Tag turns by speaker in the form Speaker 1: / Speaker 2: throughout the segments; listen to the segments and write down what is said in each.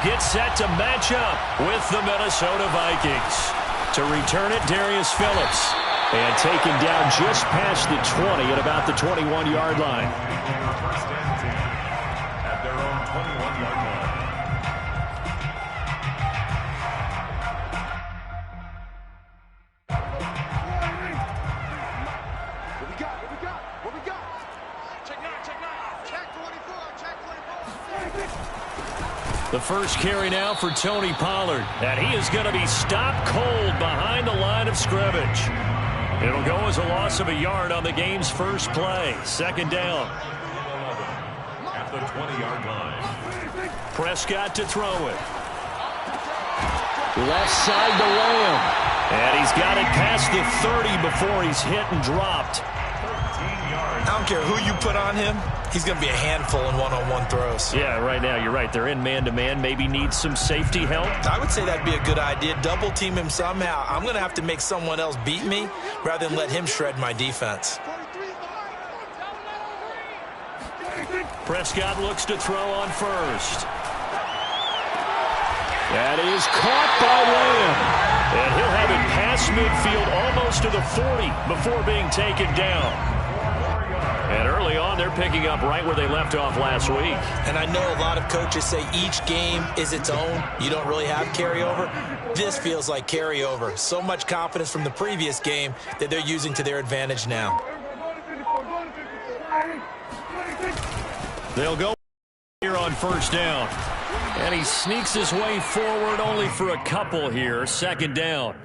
Speaker 1: get set to match up with the Minnesota Vikings. To return it, Darius Phillips. And taken down just past the 20 at about the 21-yard line.
Speaker 2: At their own 21-yard line.
Speaker 1: The first carry now for Tony Pollard. And he is going to be stopped cold behind the line of scrimmage. It'll go as a loss of a yard on the game's first play. Second down.
Speaker 2: At the 20-yard line.
Speaker 1: Prescott to throw it. Left side to Lamb. And he's got it past the 30 before he's hit and dropped.
Speaker 3: I don't care who you put on him. He's going to be a handful in one-on-one throws.
Speaker 1: Yeah, right now, you're right. They're in man-to-man. Maybe needs some safety help.
Speaker 3: I would say that'd be a good idea. Double team him somehow. I'm going to have to make someone else beat me rather than let him shred my defense.
Speaker 1: Prescott looks to throw on first. That is caught by Lamb. And he'll have it past midfield almost to the 40 before being taken down. And early on, they're picking up right where they left off last week.
Speaker 3: And I know a lot of coaches say each game is its own. You don't really have carryover. This feels like carryover. So much confidence from the previous game that they're using to their advantage now.
Speaker 1: They'll go here on first down. And he sneaks his way forward only for a couple here. Second down.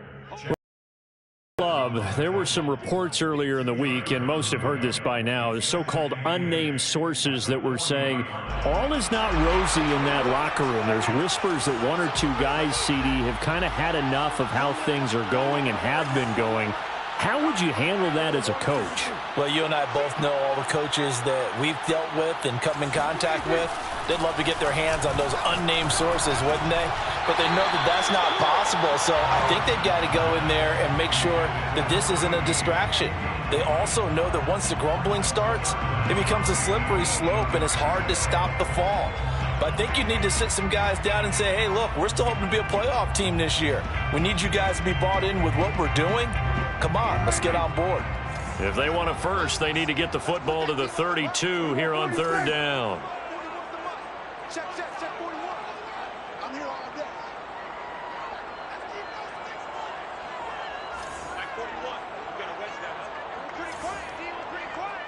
Speaker 1: There were some reports earlier in the week, and most have heard this by now, the so-called unnamed sources that were saying all is not rosy in that locker room. There's whispers that one or two guys, CD, have kind of had enough of how things are going and have been going. How would you handle that as a coach?
Speaker 3: Well, you and I both know all the coaches that we've dealt with and come in contact with. They'd love to get their hands on those unnamed sources, wouldn't they? But they know that that's not possible, so I think they've got to go in there and make sure that this isn't a distraction. They also know that once the grumbling starts, it becomes a slippery slope and it's hard to stop the fall. But I think you need to sit some guys down and say, hey, look, we're still hoping to be a playoff team this year. We need you guys to be bought in with what we're doing. Come on, let's get on board.
Speaker 1: If they want it first, they need to get the football to the 32 here on third down.
Speaker 4: Check 41. I'm here all day. Like 41. You got to wedge that up. We're pretty quiet, team. We're pretty quiet.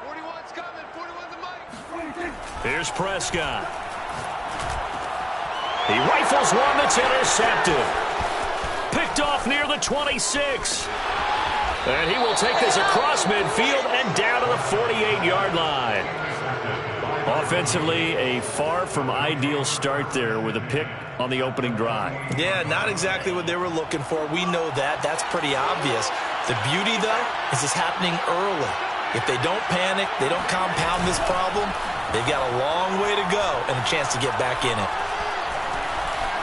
Speaker 4: 41's coming. 41's the mic.
Speaker 1: Here's Prescott. He rifles one that's intercepted. Picked off near the 26. And he will take this across midfield and down to the 48-yard line. Offensively, a far from ideal start there with a pick on the opening drive.
Speaker 3: Yeah, not exactly what they were looking for. We know that. That's pretty obvious. The beauty, though, is it's happening early. If they don't panic, they don't compound this problem, they've got a long way to go and a chance to get back in it.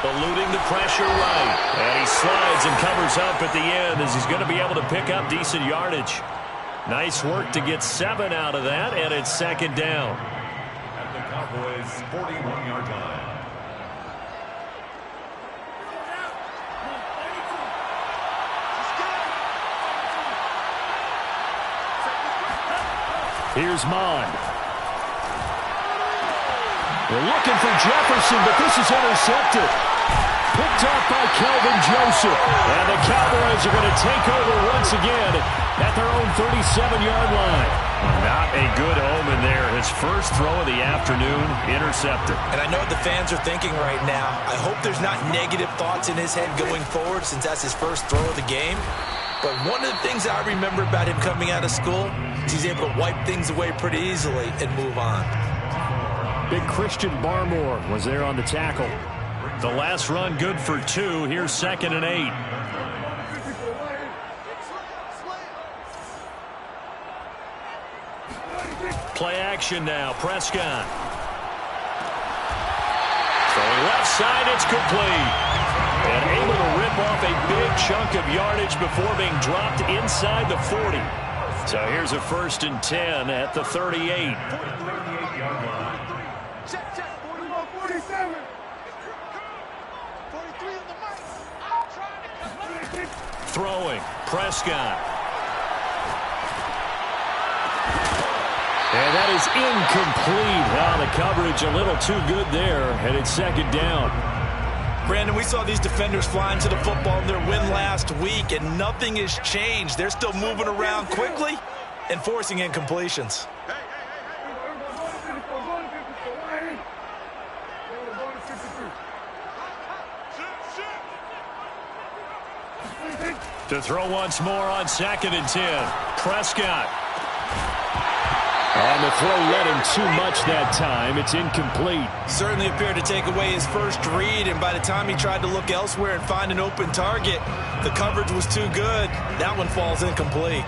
Speaker 1: Eluding the pressure right. And he slides and covers up at the end as he's going to be able to pick up decent yardage. Nice work to get 7 out of that, and it's second down.
Speaker 2: At the Cowboys' 41-yard line.
Speaker 1: Here's Mond. They're looking for Jefferson, but this is intercepted. Picked up by Kelvin Joseph. And the Cowboys are going to take over once again at their own 37-yard line. Not a good omen there. His first throw of the afternoon, intercepted.
Speaker 3: And I know what the fans are thinking right now. I hope there's not negative thoughts in his head going forward since that's his first throw of the game. But one of the things I remember about him coming out of school is he's able to wipe things away pretty easily and move on.
Speaker 1: Big Christian Barmore was there on the tackle. The last run good for 2. Here's 2nd and 8. Play action now. Prescott. Throwing left side, it's complete. And able to rip off a big chunk of yardage before being dropped inside the 40. So here's a 1st and 10 at the 38.
Speaker 2: 38-yard line.
Speaker 4: Check, check. 41, 47. 43 on the mic. I'm trying to cut.
Speaker 1: Throwing. Prescott. And that is incomplete. Oh, the coverage a little too good there, and it's 2nd down.
Speaker 3: Brandon, we saw these defenders flying to the football in their win last week, and nothing has changed. They're still moving around quickly and forcing incompletions.
Speaker 1: To throw once more on 2nd and 10. Prescott. And the throw led him too much that time. It's incomplete.
Speaker 3: Certainly appeared to take away his first read, and by the time he tried to look elsewhere and find an open target, the coverage was too good. That one falls incomplete.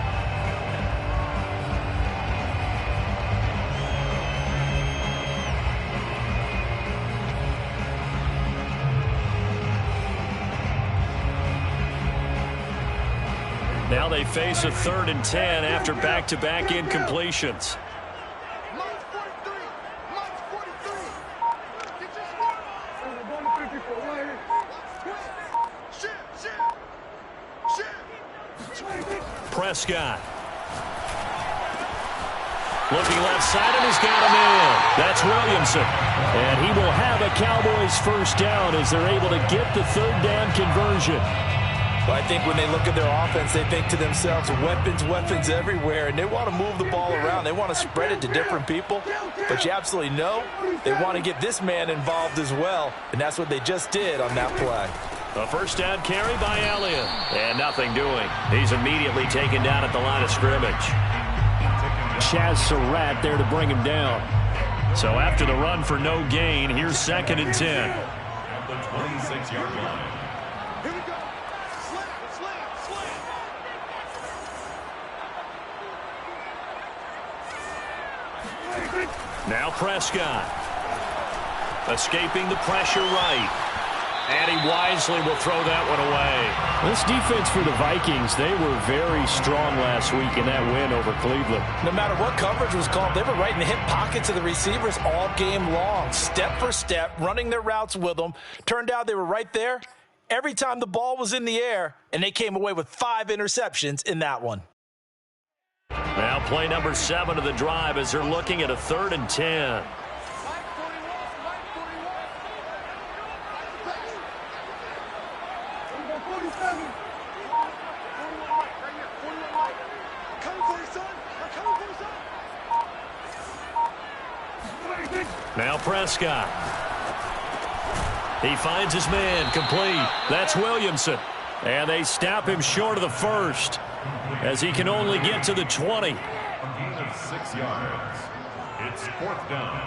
Speaker 1: Now they face a 3rd and 10 after back-to-back incompletions. Prescott. Looking left side, and he's got him in. That's Williamson. And he will have a Cowboys 1st down as they're able to get the 3rd down conversion.
Speaker 3: Well, I think when they look at their offense, they think to themselves, weapons, weapons everywhere, and they want to move the ball around. They want to spread it to different people, but you absolutely know they want to get this man involved as well, and that's what they just did on that play.
Speaker 1: A 1st down carry by Elliott, and nothing doing. He's immediately taken down at the line of scrimmage. Chaz Surratt there to bring him down. So after the run for no gain, here's 2nd and 10.
Speaker 2: At the 26-yard line.
Speaker 4: Here we go. Slam.
Speaker 1: Now Prescott. Escaping the pressure right. And he wisely will throw that one away. This defense for the Vikings, they were very strong last week in that win over Cleveland.
Speaker 3: No matter what coverage was called, they were right in the hip pockets of the receivers all game long, step for step, running their routes with them. Turned out they were right there every time the ball was in the air, and they came away with 5 interceptions in that one.
Speaker 1: Now play number 7 of the drive as they're looking at a 3rd and 10. Now Prescott. He finds his man, complete. That's Williamson. And they stop him short of the 1st as he can only get to the 20.
Speaker 2: A gain of 6 yards. It's 4th down.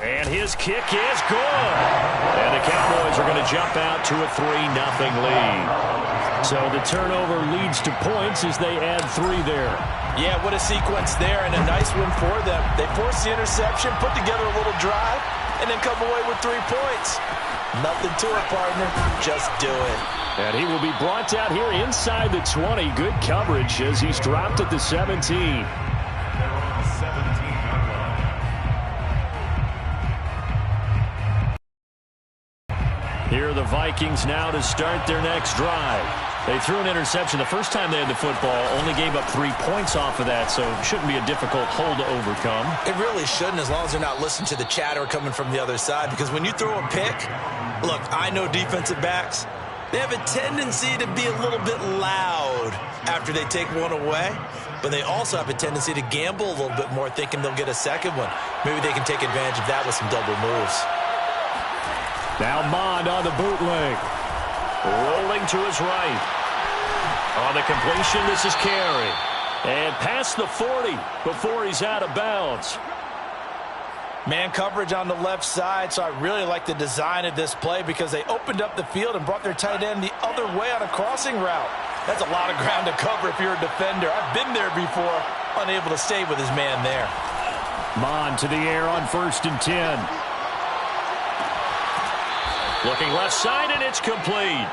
Speaker 1: And his kick is good. And the Cowboys are going to jump out to a 3-0 lead. So the turnover leads to points as they add 3 there.
Speaker 3: Yeah, what a sequence there, and a nice one for them. They force the interception, put together a little drive, and then come away with 3 points. Nothing to it, partner. Just do it.
Speaker 1: And he will be brought down here inside the 20. Good coverage as he's dropped at the 17.
Speaker 2: They're on the 17-yard line.
Speaker 1: Here are the Vikings now to start their next drive. They threw an interception the first time they had the football, only gave up 3 points off of that, so it shouldn't be a difficult hole to overcome.
Speaker 3: It really shouldn't, as long as they're not listening to the chatter coming from the other side, because when you throw a pick, look, I know defensive backs, they have a tendency to be a little bit loud after they take one away, but they also have a tendency to gamble a little bit more, thinking they'll get a second one. Maybe they can take advantage of that with some double moves.
Speaker 1: Now Mond on the bootleg. Rolling to his right. On the completion, this is Carey. And past the 40 before he's out of bounds.
Speaker 3: Man coverage on the left side, so I really like the design of this play because they opened up the field and brought their tight end the other way on a crossing route. That's a lot of ground to cover if you're a defender. I've been there before, unable to stay with his man there.
Speaker 1: Mond to the air on 1st and 10. Looking left side, and it's complete.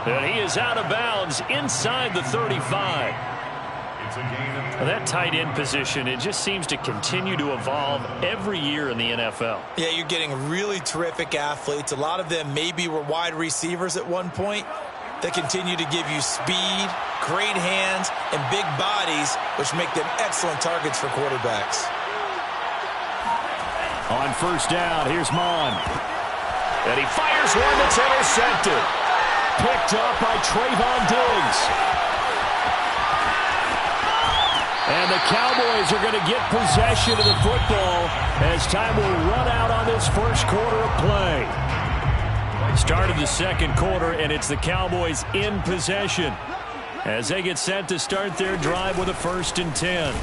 Speaker 1: And he is out of bounds inside the 35. Well, that tight end position, it just seems to continue to evolve every year in the NFL.
Speaker 3: Yeah, you're getting really terrific athletes. A lot of them maybe were wide receivers at one point. They continue to give you speed, great hands, and big bodies, which make them excellent targets for quarterbacks.
Speaker 1: On first down, here's Mon. And he fires one that's intercepted. Picked up by Trayvon Diggs. And the Cowboys are going to get possession of the football as time will run out on this first quarter of play. Start of the second quarter, and it's the Cowboys in possession as they get set to start their drive with a 1st and 10.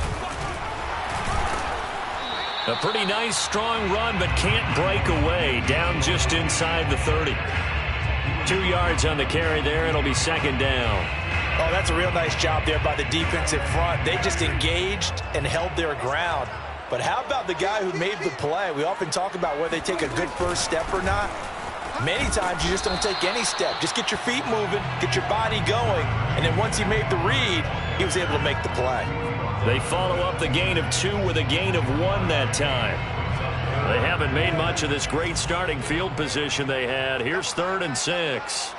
Speaker 1: A pretty nice, strong run, but can't break away. Down just inside the 30. 2 yards on the carry there. It'll be 2nd down.
Speaker 3: Oh, that's a real nice job there by the defensive front. They just engaged and held their ground. But how about the guy who made the play? We often talk about whether they take a good first step or not. Many times you just don't take any step. Just get your feet moving, get your body going, and then once he made the read, he was able to make the play.
Speaker 1: They follow up the gain of 2 with a gain of 1 that time. They haven't made much of this great starting field position they had. Here's 3rd and 6.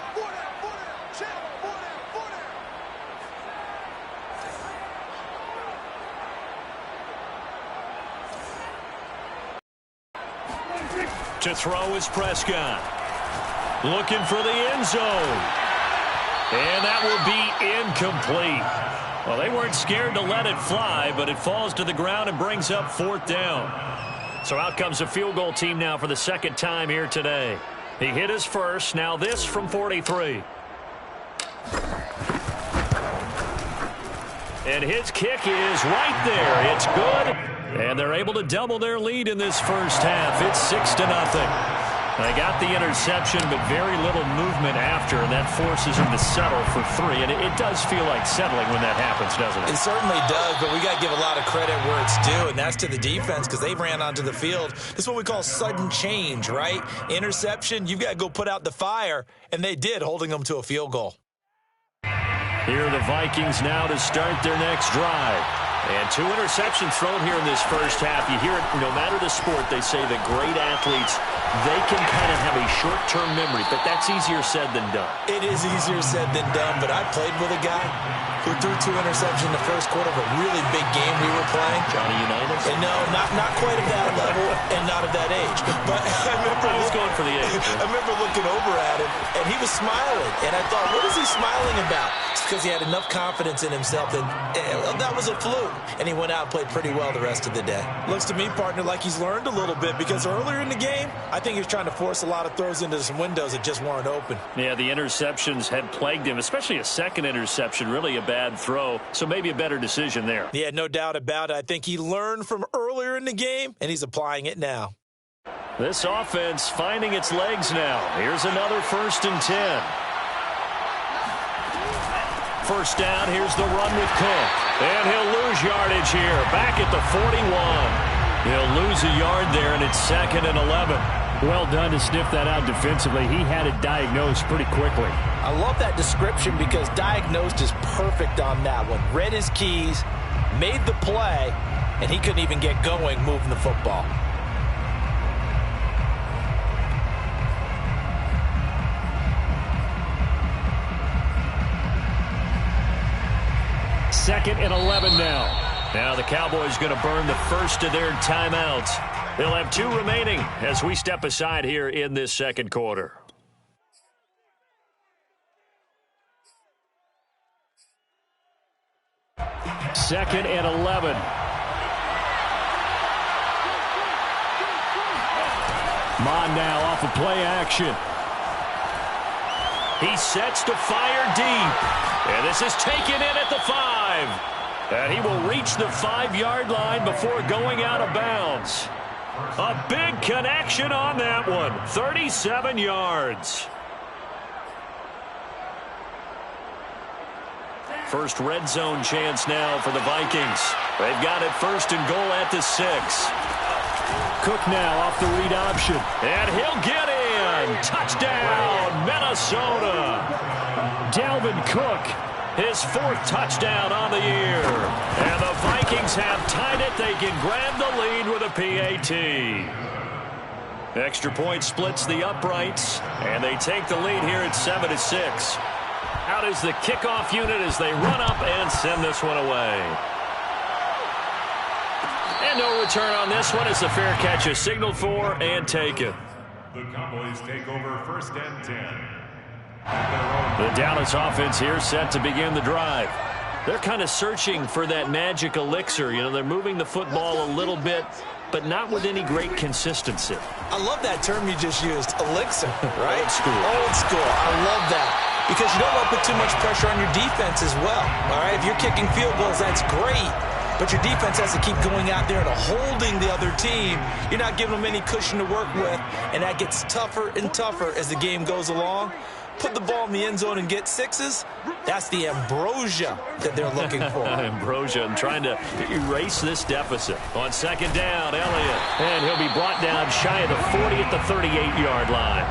Speaker 1: To throw is Prescott. Looking for the end zone. And that will be incomplete. Well, they weren't scared to let it fly, but it falls to the ground and brings up 4th down. So out comes a field goal team now for the 2nd time here today. He hit his first. Now this from 43. And his kick is right there. It's good. And they're able to double their lead in this first half. It's 6-0. They got the interception, but very little movement after, and that forces them to settle for 3. And it does feel like settling when that happens, doesn't it?
Speaker 3: It certainly does, but we got to give a lot of credit where it's due, and that's to the defense because they ran onto the field. This is what we call sudden change, right? Interception, you've got to go put out the fire, and they did, holding them to a field goal.
Speaker 1: Here are the Vikings now to start their next drive. And 2 interceptions thrown here in this first half. You hear it, no matter the sport, they say that great athletes, they can kind of have a short-term memory, but that's easier said than done.
Speaker 3: It is easier said than done, but I played with a guy who threw 2 interceptions in the first quarter of a really big game we were playing.
Speaker 1: Johnny Unitas?
Speaker 3: And no, not quite at that level and not at that age. But I
Speaker 1: was going for the age.
Speaker 3: I remember looking over at him, and he was smiling. And I thought, what is he smiling about? It's because he had enough confidence in himself that that was a fluke. And he went out and played pretty well the rest of the day. Looks to me, partner, like he's learned a little bit because earlier in the game, I think he was trying to force a lot of throws into some windows that just weren't open.
Speaker 1: Yeah, the interceptions had plagued him, especially a second interception, really a bad throw. So maybe a better decision there.
Speaker 3: Yeah, no doubt about it. I think he learned from earlier in the game, and he's applying it now.
Speaker 1: This offense finding its legs now. Here's another 1st and 10. First down, here's the run with Cook. And he'll lose yardage here, back at the 41. He'll lose a yard there, and it's 2nd and 11. Well done to sniff that out defensively. He had it diagnosed pretty quickly.
Speaker 3: I love that description because diagnosed is perfect on that one. Read his keys, made the play, and he couldn't even get going moving the football.
Speaker 1: Second and 11 now. Now the Cowboys going to burn the first of their timeouts. They'll have 2 remaining as we step aside here in this second quarter. Second and 11. Mon now off of play action. He sets to fire deep. And this is taken in at the 5. And he will reach the 5-yard line before going out of bounds. A big connection on that one. 37 yards. First red zone chance now for the Vikings. They've got it 1st and goal at the 6. Cook now off the read option. And he'll get in. and touchdown, Minnesota. Dalvin Cook, his 4th touchdown on the year. And the Vikings have tied it. They can grab the lead with a PAT. Extra point splits the uprights, and they take the lead here at 7-6. Out is the kickoff unit as they run up and send this one away. And no return on this one as the fair catch is signaled for and taken.
Speaker 2: The Cowboys take over 1st and 10.
Speaker 1: The Dallas offense here set to begin the drive. They're kind of searching for that magic elixir. You know, they're moving the football a little bit, but not with any great consistency.
Speaker 3: I love that term you just used, elixir, right?
Speaker 1: Old school.
Speaker 3: Old school. I love that. Because you don't want to put too much pressure on your defense as well. All right, if you're kicking field goals, that's great. But your defense has to keep going out there and holding the other team. You're not giving them any cushion to work with, and that gets tougher and tougher as the game goes along. Put the ball in the end zone and get 6s. That's the ambrosia that they're looking for.
Speaker 1: Ambrosia and trying to erase this deficit. On 2nd down, Elliott. And he'll be brought down shy of the 40 at the 38-yard line.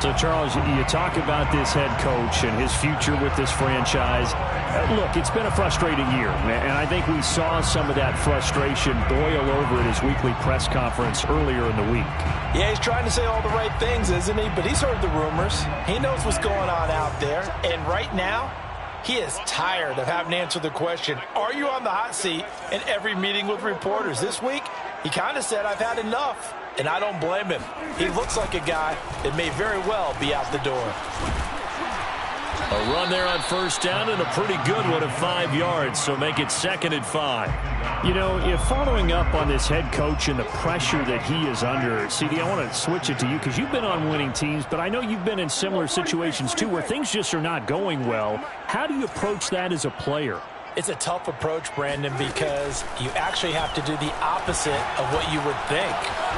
Speaker 1: So, Charles, you talk about this head coach and his future with this franchise. Look, it's been a frustrating year, and I think we saw some of that frustration boil over at his weekly press conference earlier in the week.
Speaker 3: Yeah, he's trying to say all the right things, isn't he? But he's heard the rumors. He knows what's going on out there. And right now, he is tired of having to answer the question, are you on the hot seat in every meeting with reporters? This week, he kind of said, I've had enough. And I don't blame him. He looks like a guy that may very well be out the door.
Speaker 1: A run there on 1st down and a pretty good one of 5 yards, so make it 2nd and 5. You know, if following up on this head coach and the pressure that he is under, CD, I want to switch it to you because you've been on winning teams, but I know you've been in similar situations too where things just are not going well. How do you approach that as a player?
Speaker 3: It's a tough approach, Brandon, because you actually have to do the opposite of what you would think.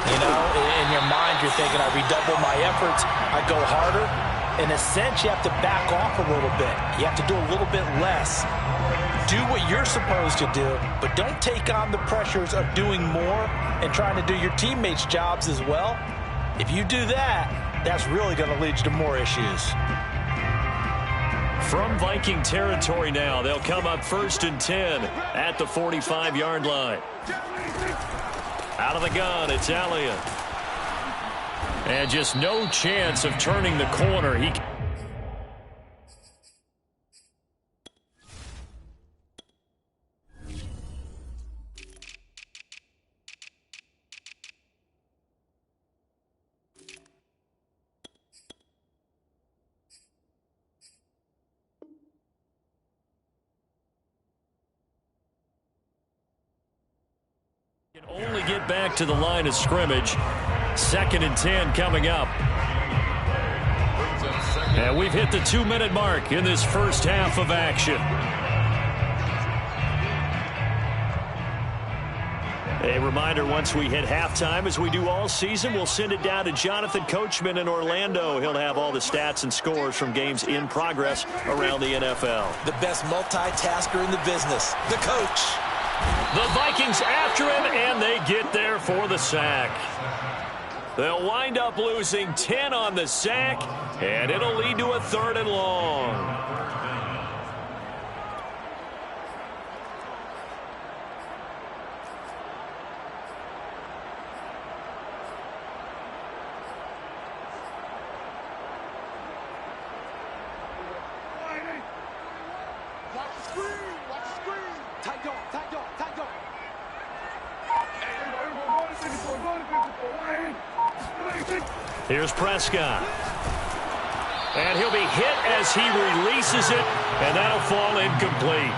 Speaker 3: You know, in your mind, you're thinking, I redouble my efforts, I go harder. In a sense, you have to back off a little bit. You have to do a little bit less. Do what you're supposed to do, but don't take on the pressures of doing more and trying to do your teammates' jobs as well. If you do that, that's really going to lead you to more issues.
Speaker 1: From Viking territory now, they'll come up 1st and 10 at the 45-yard line. Out of the gun, it's Elliott. And just no chance of turning the corner. He can only get back to the line of scrimmage. 2nd and 10 coming up. And we've hit the 2-minute mark in this first half of action. A reminder, once we hit halftime, as we do all season, we'll send it down to Jonathan Coachman in Orlando. He'll have all the stats and scores from games in progress around the NFL.
Speaker 3: The best multitasker in the business, the coach.
Speaker 1: The Vikings after him, and they get there for the sack. They'll wind up losing 10 on the sack, and it'll lead to a 3rd and long. Here's Prescott. And he'll be hit as he releases it, and that'll fall incomplete.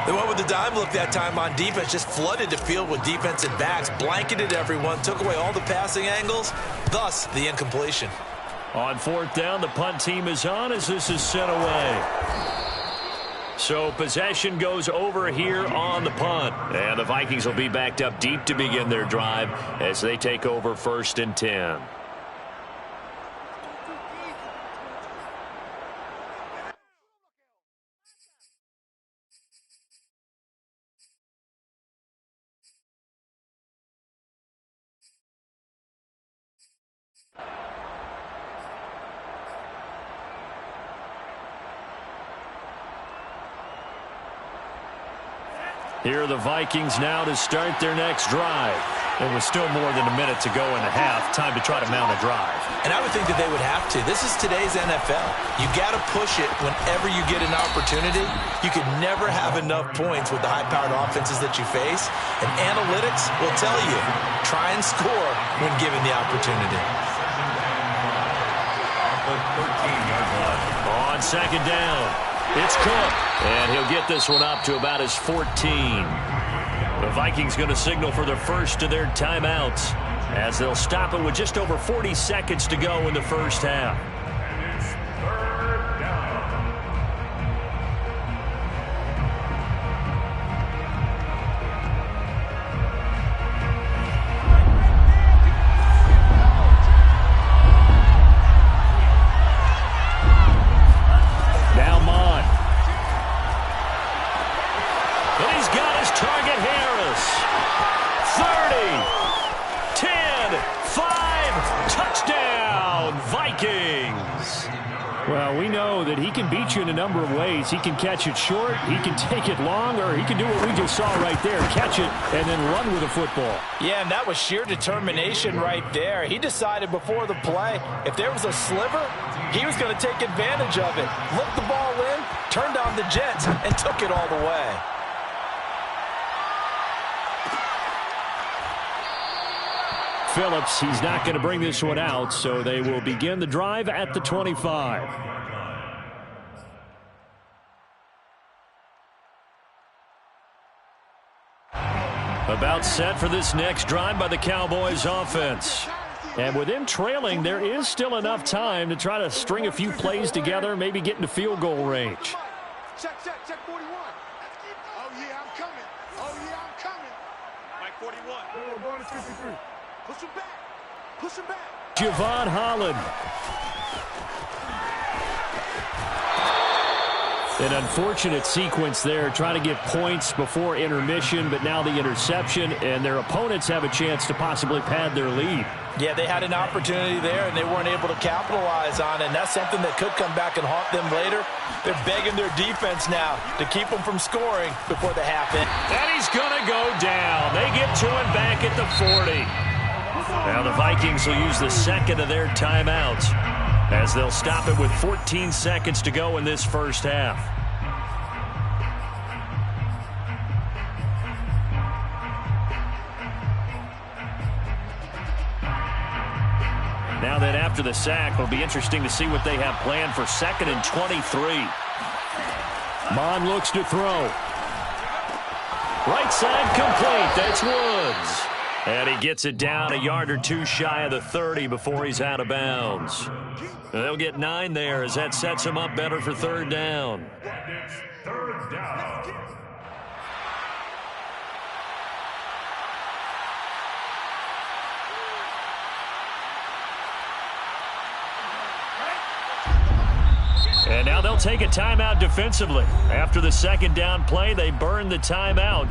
Speaker 3: They went with the dime look that time on defense, just flooded the field with defensive backs, blanketed everyone, took away all the passing angles, thus the incompletion.
Speaker 1: On 4th down, the punt team is on as this is sent away. So possession goes over here on the punt. And the Vikings will be backed up deep to begin their drive as they take over 1st and 10. Here are the Vikings now to start their next drive.
Speaker 5: There was still more than a minute to go in the half. Time to try to mount a drive.
Speaker 3: And I would think that they would have to. This is today's NFL. You got to push it whenever you get an opportunity. You could never have enough points with the high-powered offenses that you face. And analytics will tell you, try and score when given the opportunity.
Speaker 1: On second down, it's Cook. And he'll get this one up to about his 14. The Vikings going to signal for the first of their timeouts as they'll stop it with just over 40 seconds to go in the first half.
Speaker 2: And it's third down.
Speaker 1: Now Mon. And he's got his target, Harris. 30, 10, 5, touchdown, Vikings. Well, we know that he can beat you in a number of ways. He can catch it short, he can take it long, or he can do what we just saw right there, catch it and then run with the football.
Speaker 3: Yeah, and that was sheer determination right there. He decided before the play, if there was a sliver, he was going to take advantage of it. Looked the ball in, turned on the jets, and took it all the way.
Speaker 1: Phillips, he's not going to bring this one out, so they will begin the drive at the 25. About set for this next drive by the Cowboys offense. And with them trailing, there is still enough time to try to string a few plays together, maybe get into field goal range.
Speaker 4: Check 41. Oh, yeah, I'm coming. Oh, yeah, I'm coming. Mike 41. Oh, going to 53. Push him back. Push him back.
Speaker 1: Javon Holland. An unfortunate sequence there, trying to get points before intermission, but now the interception, and their opponents have a chance to possibly pad their lead.
Speaker 3: Yeah, they had an opportunity there, and they weren't able to capitalize on it, and that's something that could come back and haunt them later. They're begging their defense now to keep them from scoring before the half end.
Speaker 1: And he's going to go down. They get to him back at the 40. Now the Vikings will use the second of their timeouts as they'll stop it with 14 seconds to go in this first half. Now then, after the sack, it'll be interesting to see what they have planned for 2nd and 23. Mon looks to throw. Right side complete. That's Woods. And he gets it down a yard or two shy of the 30 before he's out of bounds. They'll get 9 there as that sets him up better for third down.
Speaker 2: It's third down.
Speaker 1: And now they'll take a timeout defensively. After the second down play, they burn the timeout,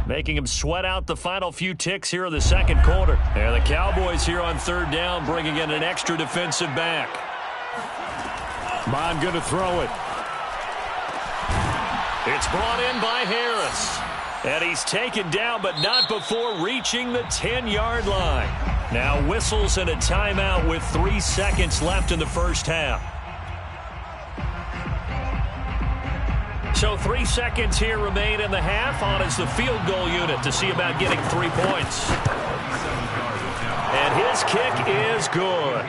Speaker 1: making him sweat out the final few ticks here in the second quarter. And the Cowboys here on third down bringing in an extra defensive back. Mon going to throw it. It's brought in by Harris. And he's taken down, but not before reaching the 10-yard line. Now whistles and a timeout with 3 seconds left in the first half. So 3 seconds here remain in the half. On is the field goal unit to see about getting 3 points. And his kick is good.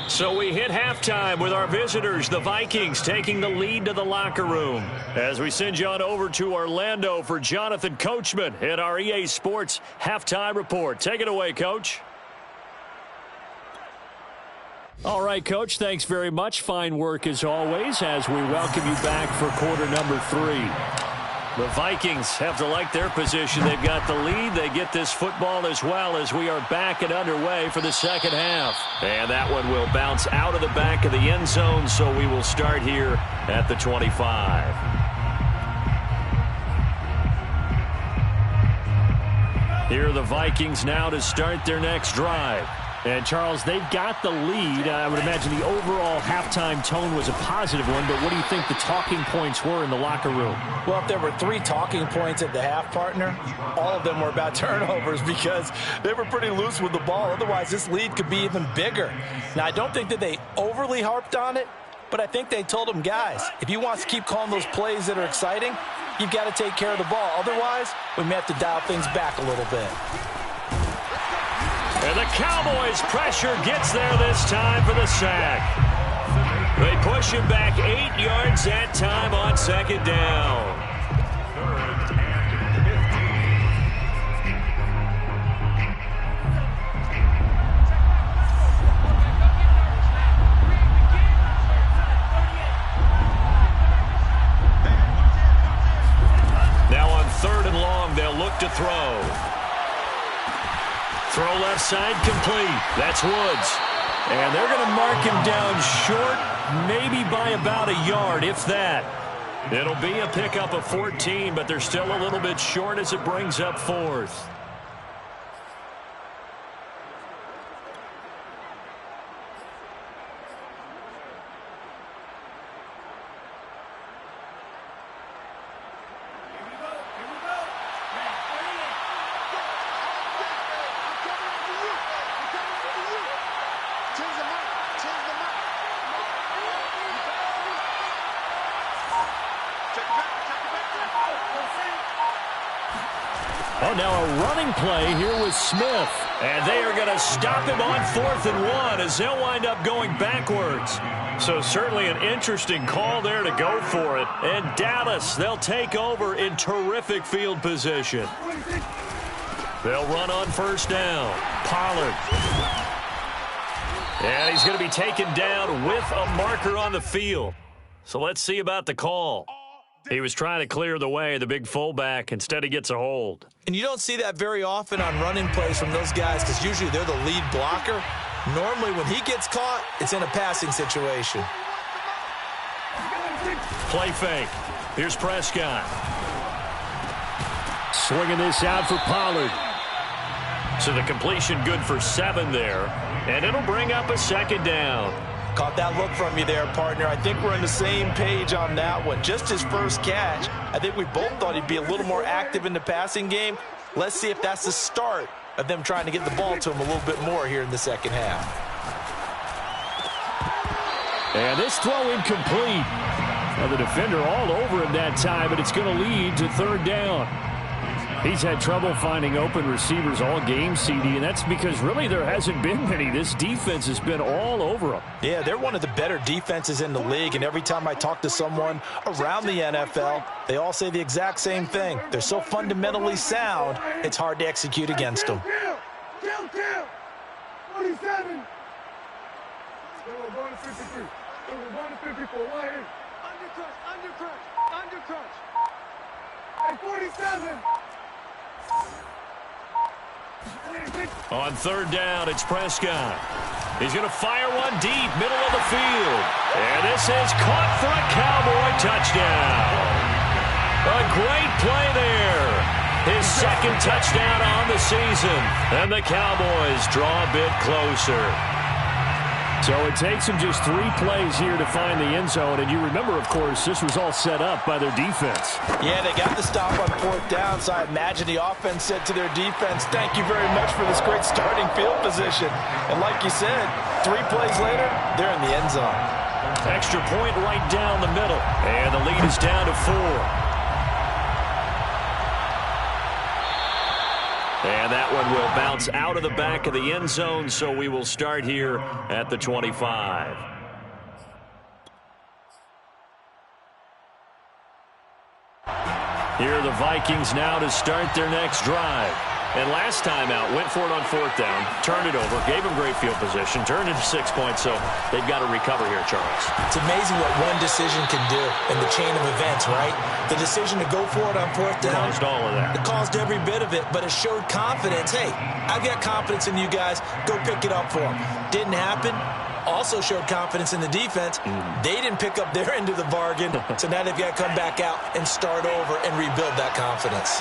Speaker 1: So we hit halftime with our visitors, the Vikings, taking the lead to the locker room. As we send you on over to Orlando for Jonathan Coachman at our EA Sports Halftime Report. Take it away, Coach. All right, Coach, thanks very much. Fine work as always as we welcome you back for quarter number 3. The Vikings have to like their position. They've got the lead. They get this football as well as we are back and underway for the second half. And that one will bounce out of the back of the end zone, so we will start here at the 25. Here are the Vikings now to start their next drive. And, Charles, they've got the lead. I would imagine the overall halftime tone was a positive one, but what do you think the talking points were in the locker room?
Speaker 3: Well, if there were 3 talking points at the half, partner, all of them were about turnovers because they were pretty loose with the ball. Otherwise, this lead could be even bigger. Now, I don't think that they overly harped on it, but I think they told them, guys, if you want to keep calling those plays that are exciting, you've got to take care of the ball. Otherwise, we may have to dial things back a little bit.
Speaker 1: And the Cowboys' pressure gets there this time for the sack. They push him back 8 yards that time on second down. Now on 3rd and long, they'll look to throw. Throw left side complete. That's Woods. And they're going to mark him down short, maybe by about a yard, if that. It'll be a pickup of 14, but they're still a little bit short as it brings up 4th. Oh, now a running play here with Smith. And they are going to stop him on 4th and 1 as they'll wind up going backwards. So certainly an interesting call there to go for it. And Dallas, they'll take over in terrific field position. They'll run on 1st down. Pollard. And he's going to be taken down with a marker on the field. So let's see about the call. He was trying to clear the way, the big fullback. Instead, he gets a hold.
Speaker 3: And you don't see that very often on running plays from those guys because usually they're the lead blocker. Normally, when he gets caught, it's in a passing situation.
Speaker 1: Play fake. Here's Prescott. Swinging this out for Pollard. So the completion good for 7 there. And it'll bring up a 2nd down.
Speaker 3: Caught that look from you there, partner. I think we're on the same page on that one. Just his first catch. I think we both thought he'd be a little more active in the passing game. Let's see if that's the start of them trying to get the ball to him a little bit more here in the second half.
Speaker 1: And this throw incomplete. Now the defender all over him that time, but it's going to lead to 3rd down. He's had trouble finding open receivers all game, CD, and that's because really there hasn't been many. This defense has been all over them.
Speaker 3: Yeah, they're one of the better defenses in the league, and every time I talk to someone around the NFL, they all say the exact same thing. They're so fundamentally sound, it's hard to execute against them.
Speaker 4: 47. We're going to 53. We're going to 54. Undercrush. At 47.
Speaker 1: On 3rd down, it's Prescott. He's going to fire one deep, middle of the field. And this is caught for a Cowboy touchdown. A great play there. His 2nd touchdown on the season. And the Cowboys draw a bit closer. So it takes them just 3 plays here to find the end zone. And you remember, of course, this was all set up by their defense.
Speaker 3: Yeah, they got the stop on 4th down, so I imagine the offense said to their defense, thank you very much for this great starting field position. And like you said, 3 plays later, they're in the end zone.
Speaker 1: Extra point right down the middle. And the lead is down to 4. And that one will bounce out of the back of the end zone, so we will start here at the 25. Here are the Vikings now to start their next drive. And last time out, went for it on 4th down, turned it over, gave them great field position, turned it to 6 points, so they've got to recover here, Charles.
Speaker 3: It's amazing what one decision can do in the chain of events, right? The decision to go for it on 4th down.
Speaker 1: Caused all of that.
Speaker 3: It caused every bit of it, but it showed confidence. Hey, I've got confidence in you guys. Go pick it up for them. Didn't happen. Also showed confidence in the defense. They didn't pick up their end of the bargain, so now they've got to come back out and start over and rebuild that confidence.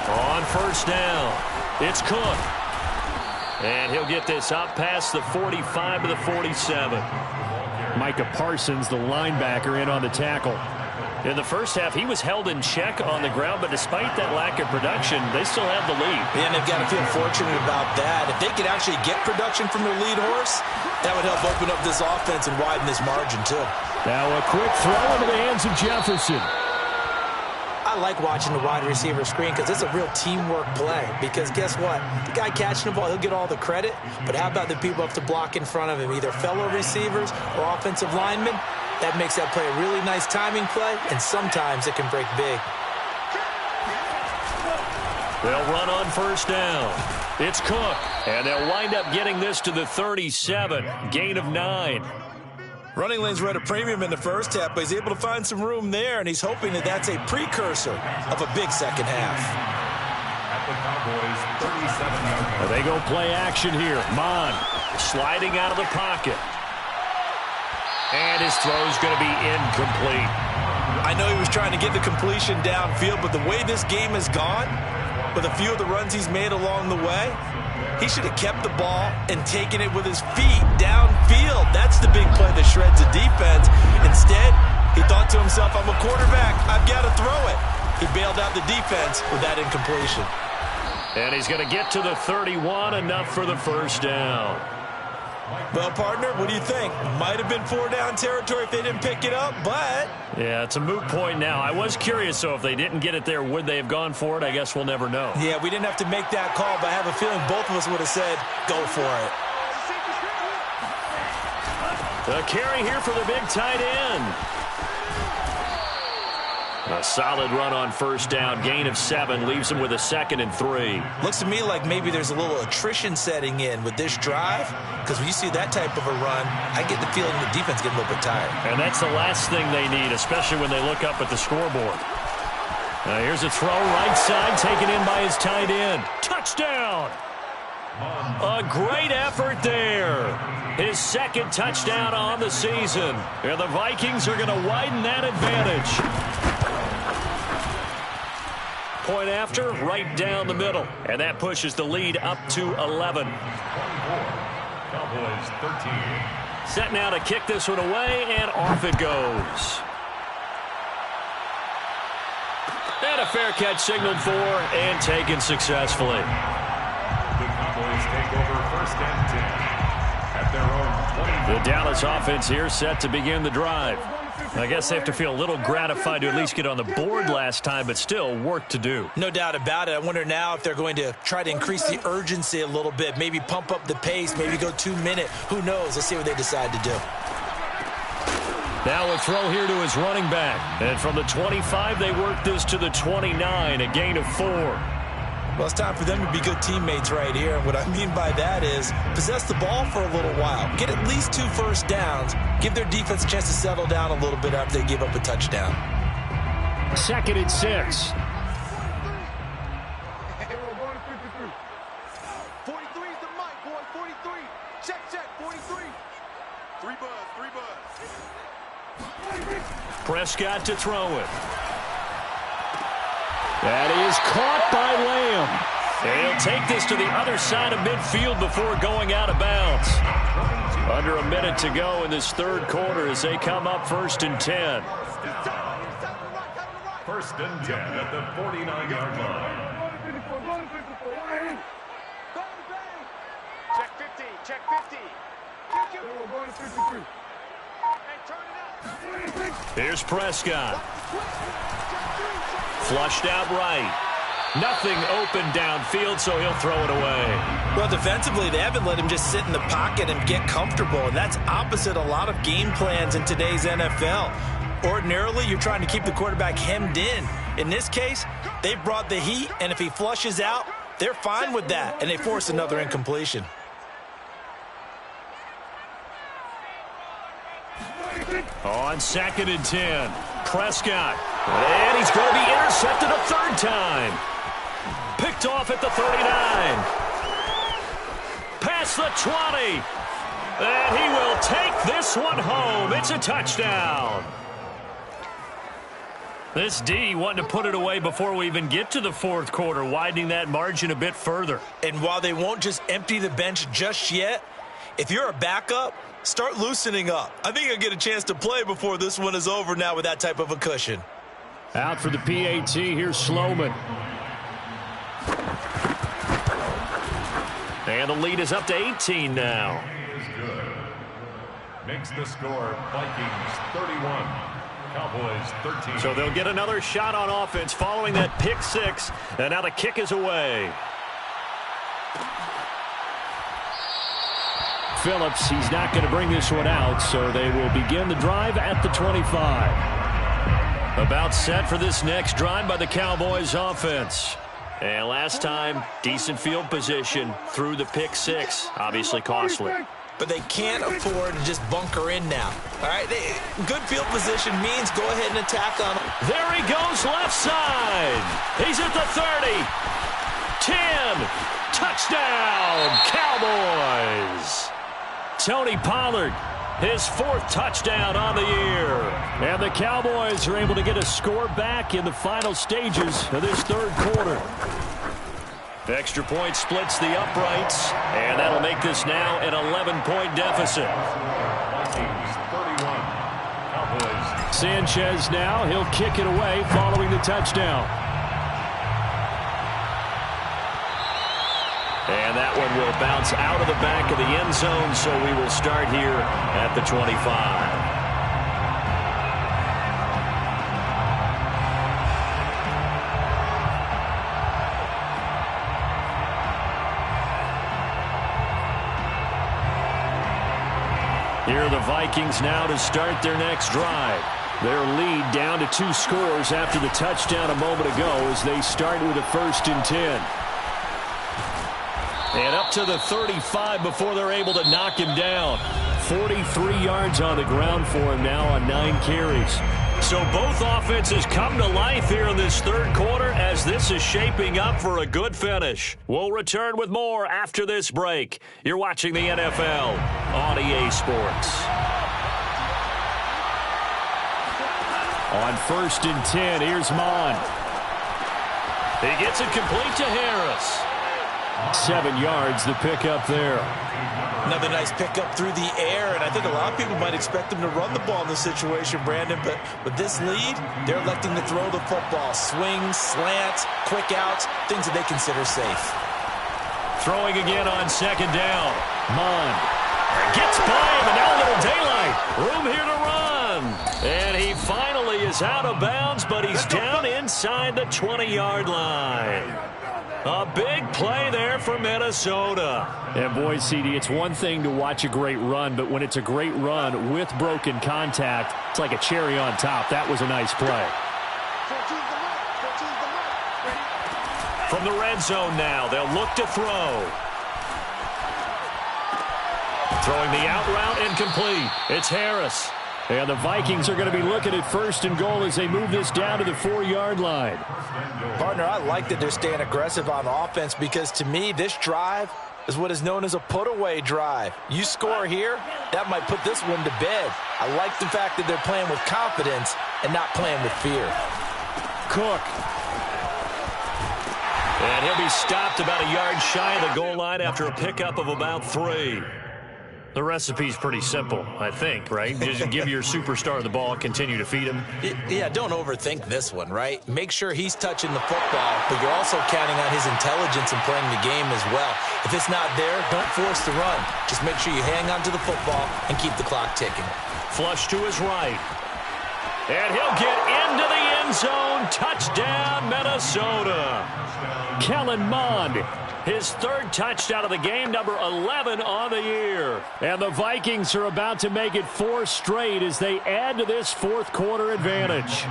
Speaker 1: On first down. It's Cook. And he'll get this up past the 45 to the 47.
Speaker 5: Micah Parsons, the linebacker, in on the tackle.
Speaker 1: In the first half, he was held in check on the ground, but despite that lack of production, they still have the lead.
Speaker 3: And they've got to feel fortunate about that. If they could actually get production from their lead horse, that would help open up this offense and widen this margin, too.
Speaker 5: Now a quick throw into the hands of Jefferson.
Speaker 3: I like watching the wide receiver screen because it's a real teamwork play. Because guess what? The guy catching the ball, he'll get all the credit. But how about the people up to block in front of him, either fellow receivers or offensive linemen? That makes that play a really nice timing play, and sometimes it can break big.
Speaker 1: They'll run on first down. It's Cook, and they'll wind up getting this to the 37. Gain of 9.
Speaker 3: Running lanes were at a premium in the first half, but he's able to find some room there, and he's hoping that that's a precursor of a big second half.
Speaker 2: At the Cowboys, 37-yard line.
Speaker 1: They go play action here. Mon sliding out of the pocket. And his throw's going to be incomplete.
Speaker 3: I know he was trying to get the completion downfield, but the way this game has gone, with a few of the runs he's made along the way, he should have kept the ball and taken it with his feet downfield. That's the big play that shreds the defense. Instead, he thought to himself, I'm a quarterback. I've got to throw it. He bailed out the defense with that incompletion.
Speaker 1: And he's going to get to the 31, enough for the first down.
Speaker 3: Well, partner, what do you think? Might have been 4-down territory if they didn't pick it up, but...
Speaker 1: Yeah, it's a moot point now. I was curious, so if they didn't get it there, would they have gone for it? I guess we'll never know.
Speaker 3: Yeah, we didn't have to make that call, but I have a feeling both of us would have said, go for it.
Speaker 1: The carry here for the big tight end. A solid run on first down. Gain of 7 leaves him with a 2nd and 3.
Speaker 3: Looks to me like maybe there's a little attrition setting in with this drive, because when you see that type of a run, I get the feeling the defense getting a little bit tired.
Speaker 1: And that's the last thing they need, especially when they look up at the scoreboard. Here's a throw right side, taken in by his tight end. Touchdown! A great effort there. His 2nd touchdown on the season. And the Vikings are going to widen that advantage. Point after, right down the middle. And that pushes the lead up to 11.
Speaker 2: 24. Cowboys 13.
Speaker 1: Set now to kick this one away, and off it goes. And a fair catch signaled for and taken successfully.
Speaker 2: The Cowboys take over 1st and 10 at their own 20.
Speaker 1: The Dallas offense here set to begin the drive. I guess they have to feel a little gratified to at least get on the board last time, but still work to do.
Speaker 3: No doubt about it. I wonder now if they're going to try to increase the urgency a little bit, maybe pump up the pace, maybe go 2-minute. Who knows? Let's see what they decide to do.
Speaker 1: Now a throw here to his running back. And from the 25, they work this to the 29, a gain of 4.
Speaker 3: Well, it's time for them to be good teammates right here. And what I mean by that is possess the ball for a little while. Get at least 2 first downs. Give their defense a chance to settle down a little bit after they give up a touchdown.
Speaker 5: 2nd and 6.
Speaker 4: Hey, we're going to 53. 43 is the mic, boy. 43. Check, 43. 3 buzz.
Speaker 1: Prescott to throw it. That is caught by Lamb. And he'll take this to the other side of midfield before going out of bounds. Under a minute to go in this 3rd quarter as they come up 1st and 10.
Speaker 2: 1st and 10 at the 49-yard line.
Speaker 4: Check 50. Check 50. We're going to 53. Hey, turn it up.
Speaker 1: Here's Prescott. Flushed out right. Nothing open downfield, so he'll throw it away.
Speaker 3: Well, defensively, they haven't let him just sit in the pocket and get comfortable, and that's opposite a lot of game plans in today's NFL. Ordinarily, you're trying to keep the quarterback hemmed in. In this case, they brought the heat, and if he flushes out, they're fine with that, and they force another incompletion.
Speaker 1: On 2nd and 10, Prescott. And he's going to be intercepted a 3rd time. Picked off at the 39. Past the 20. And he will take this one home. It's a touchdown.
Speaker 5: This D wanting to put it away before we even get to the fourth quarter, widening that margin a bit further.
Speaker 3: And while they won't just empty the bench just yet, if you're a backup, start loosening up. I think you'll get a chance to play before this one is over now with that type of a cushion.
Speaker 1: Out for the PAT, here's Sloman.
Speaker 5: And the lead is up to 18 now.
Speaker 2: Is good. Makes the score Vikings 31, Cowboys 13.
Speaker 5: So they'll get another shot on offense following that pick six. And now the kick is away.
Speaker 1: Phillips, he's not going to bring this one out, so they will begin the drive at the 25.
Speaker 5: About set for this next drive by the Cowboys offense. And last time, decent field position through the pick six. Obviously costly.
Speaker 3: But they can't afford to just bunker in now. All right, good field position means go ahead and attack on him.
Speaker 5: There he goes left side. He's at the 30. 10. Touchdown, Cowboys. Tony Pollard, his fourth touchdown on the year.
Speaker 1: And the Cowboys are able to get a score back in the final stages of this third quarter.
Speaker 5: Extra point splits the uprights, and that'll make this now an 11-point deficit.
Speaker 2: Vikings 31, Cowboys.
Speaker 1: Sanchez now, he'll kick it away following the touchdown.
Speaker 5: And that one will bounce out of the back of the end zone, so we will start here at the 25. Here are the Vikings now to start their next drive. Their lead down to 2 scores after the touchdown a moment ago as they start with a 1st and 10. And up to the 35 before they're able to knock him down. 43 yards on the ground for him now on 9 carries. So both offenses come to life here in this third quarter as this is shaping up for a good finish. We'll return with more after this break. You're watching the NFL on EA Sports.
Speaker 1: On 1st and 10, here's Mon.
Speaker 5: He gets it complete to Harris.
Speaker 1: 7 yards, the pickup there.
Speaker 3: Another nice pickup through the air, and I think a lot of people might expect them to run the ball in this situation, Brandon, but with this lead, they're electing to throw the football. Swings, slants, quick outs, things that they consider safe.
Speaker 5: Throwing again on 2nd down. Mon gets by him, and now a little daylight. Room here to run. And he finally is out of bounds, but he's down inside the 20-yard line. A big play there for Minnesota.
Speaker 1: And boy, CD, it's one thing to watch a great run, but when it's a great run with broken contact, it's like a cherry on top. That was a nice play.
Speaker 5: From the red zone now, they'll look to throw. Throwing the out route incomplete. It's Harris.
Speaker 1: And the Vikings are going to be looking at 1st and goal as they move this down to the 4-yard line.
Speaker 3: Partner, I like that they're staying aggressive on offense because to me, this drive is what is known as a put-away drive. You score here, that might put this one to bed. I like the fact that they're playing with confidence and not playing with fear.
Speaker 1: Cook.
Speaker 5: And he'll be stopped about a yard shy of the goal line after a pickup of about 3. The recipe's pretty simple, I think, right? Just give your superstar the ball, continue to feed him.
Speaker 3: Yeah, don't overthink this one, right? Make sure he's touching the football, but you're also counting on his intelligence in playing the game as well. If it's not there, don't force the run. Just make sure you hang on to the football and keep the clock ticking.
Speaker 5: Flush to his right. And he'll get into the end zone. Touchdown, Minnesota.
Speaker 1: Kellen Mond.
Speaker 5: His 3rd touchdown of the game, number 11 on the year.
Speaker 1: And the Vikings are about to make it 4 straight as they add to this 4th quarter advantage.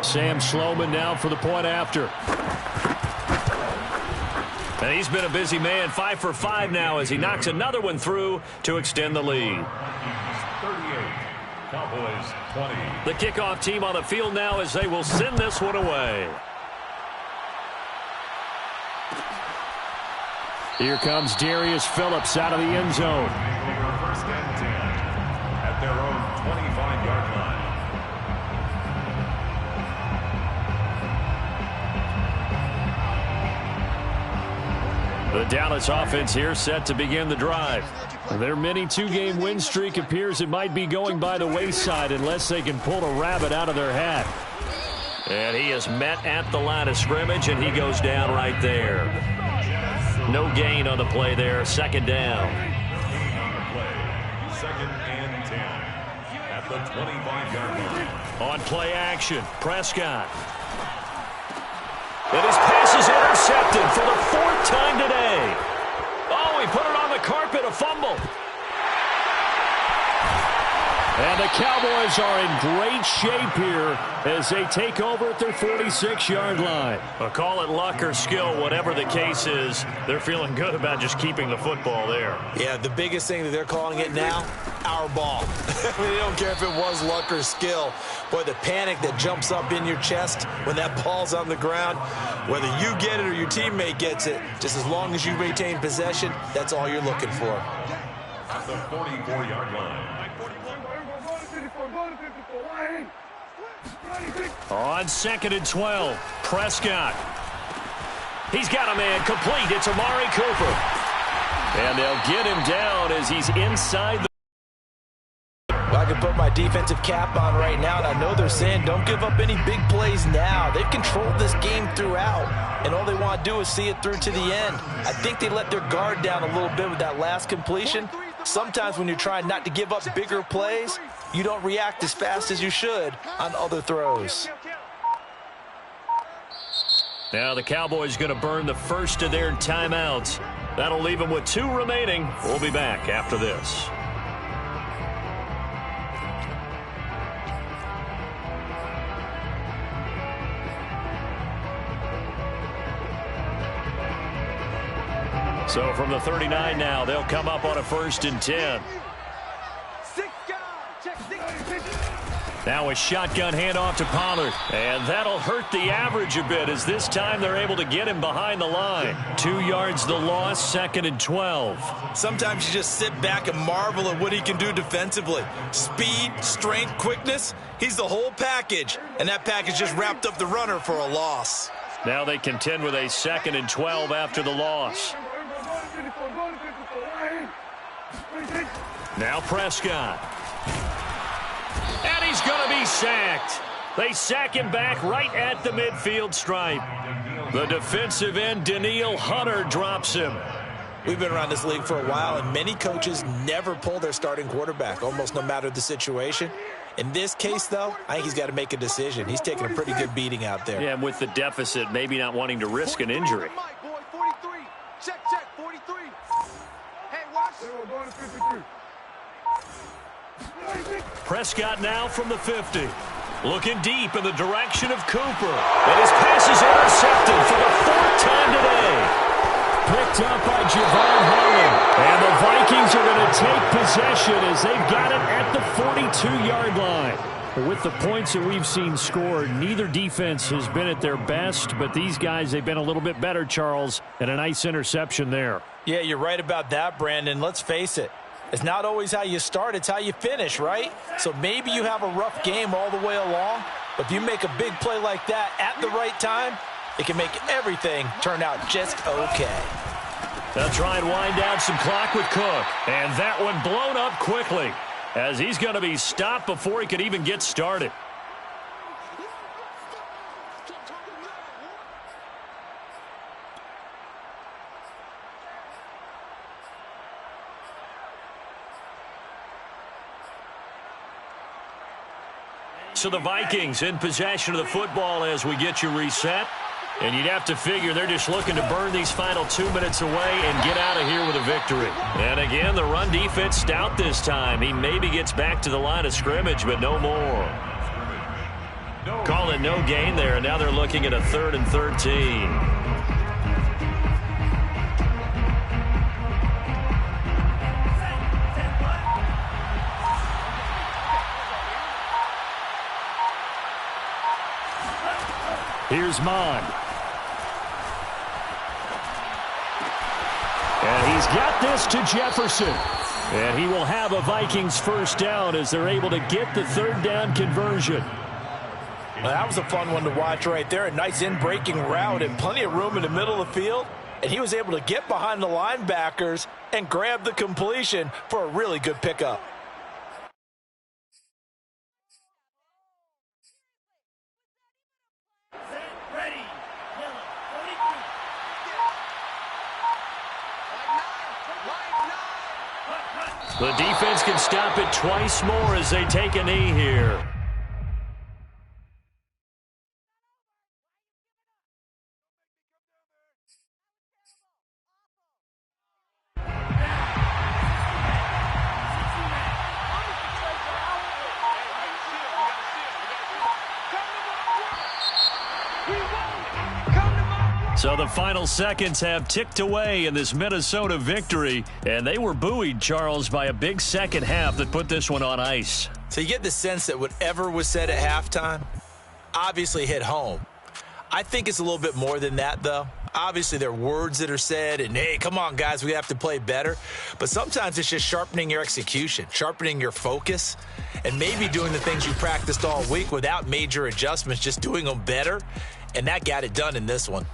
Speaker 1: Sam Sloman now for the point after.
Speaker 5: And he's been a busy man, 5 for 5 now as he knocks another one through to extend the lead.
Speaker 2: 38, Cowboys 20.
Speaker 5: The kickoff team on the field now as they will send this one away.
Speaker 1: Here comes Darius Phillips out of the end zone.
Speaker 2: 1st and 10 at their own 25-yard line.
Speaker 1: The Dallas offense here set to begin the drive. Their mini two-game win streak appears it might be going by the wayside unless they can pull a rabbit out of their hat. And he is met at the line of scrimmage, and he goes down right there. No gain on the play there. Second down.
Speaker 2: Second and 10 at the 25-yard line.
Speaker 1: On play action, Prescott. And his pass is intercepted for the fourth time today. Oh, he put it on the carpet, a fumble. And the Cowboys are in great shape here as they take over at their 46-yard line. Well, call it luck or skill, whatever the case is, they're feeling good about just keeping the football there.
Speaker 3: Yeah, the biggest thing that they're calling it now, our ball. They don't care if it was luck or skill. Boy, the panic that jumps up in your chest when that ball's on the ground, whether you get it or your teammate gets it, just as long as you maintain possession, that's all you're looking for.
Speaker 2: At the 44-yard line.
Speaker 1: On second and 12, Prescott. He's got a man complete. It's Amari Cooper. And they'll get him down as he's inside the...
Speaker 3: Well, I can put my defensive cap on right now, and I know they're saying don't give up any big plays now. They've controlled this game throughout, and all they want to do is see it through to the end. I think they let their guard down a little bit with that last completion. Sometimes when you're trying not to give up bigger plays, you don't react as fast as you should on other throws.
Speaker 1: Now the Cowboys going to burn the first of their timeouts. That'll leave them with 2 remaining. We'll be back after this. So from the 39 now, they'll come up on a 1st and 10. Now a shotgun handoff to Pollard. And that'll hurt the average a bit as this time they're able to get him behind the line. 2 yards the loss, 2nd and 12.
Speaker 3: Sometimes you just sit back and marvel at what he can do defensively. Speed, strength, quickness, he's the whole package. And that package just wrapped up the runner for a loss.
Speaker 1: Now they contend with a 2nd and 12 after the loss. Now Prescott. And he's going to be sacked. They sack him back right at the midfield stripe. The defensive end, Danielle Hunter, drops him.
Speaker 3: We've been around this league for a while, and many coaches never pull their starting quarterback, almost no matter the situation. In this case, though, I think he's got to make a decision. He's taking a pretty good beating out there.
Speaker 1: Yeah, and with the deficit, maybe not wanting to risk an injury.
Speaker 4: Check, 43. Hey, watch.
Speaker 1: Prescott now from the 50. Looking deep in the direction of Cooper. And his pass is intercepted for the 4th time today. Picked up by Javon Holland. And the Vikings are going to take possession as they've got it at the 42-yard line. With the points that we've seen scored, neither defense has been at their best, but these guys, they've been a little bit better, Charles, and a nice interception there.
Speaker 3: Yeah, you're right about that, Brandon. Let's face it. It's not always how you start, it's how you finish, right? So maybe you have a rough game all the way along, but if you make a big play like that at the right time, it can make everything turn out just okay.
Speaker 1: They'll try and wind down some clock with Cook. And that one blown up quickly as he's going to be stopped before he could even get started. So the Vikings in possession of the football as we get you reset. And you'd have to figure they're just looking to burn these final 2 minutes away and get out of here with a victory. And again, the run defense stout this time. He maybe gets back to the line of scrimmage, but no more. Call it no gain there, and now they're looking at a 3rd and 13. Here's Mon. And he's got this to Jefferson. And he will have a Vikings first down as they're able to get the 3rd down conversion.
Speaker 3: Well, that was a fun one to watch right there. A nice in-breaking route and plenty of room in the middle of the field. and he was able to get behind the linebackers and grab the completion for a really good pickup.
Speaker 5: The defense can stop it twice more as they take a knee here. So the final seconds have ticked away in this Minnesota victory, and they were buoyed, Charles, by a big second half that put this one on ice.
Speaker 3: So you get the sense that whatever was said at halftime obviously hit home. I think it's a little bit more than that, though. Obviously, there are words that are said, and, hey, come on, guys, we have to play better. But sometimes it's just sharpening your execution, sharpening your focus, and maybe doing the things you practiced all week without major adjustments, just doing them better, and that got it done in this one.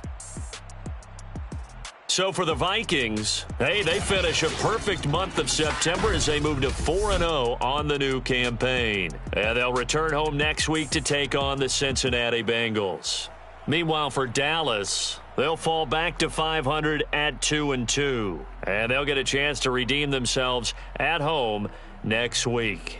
Speaker 5: So for the Vikings, hey, they finish a perfect month of September as they move to 4-0 on the new campaign. And they'll return home next week to take on the Cincinnati Bengals. Meanwhile, for Dallas, they'll fall back to 500 at 2-2. And they'll get a chance to redeem themselves at home next week.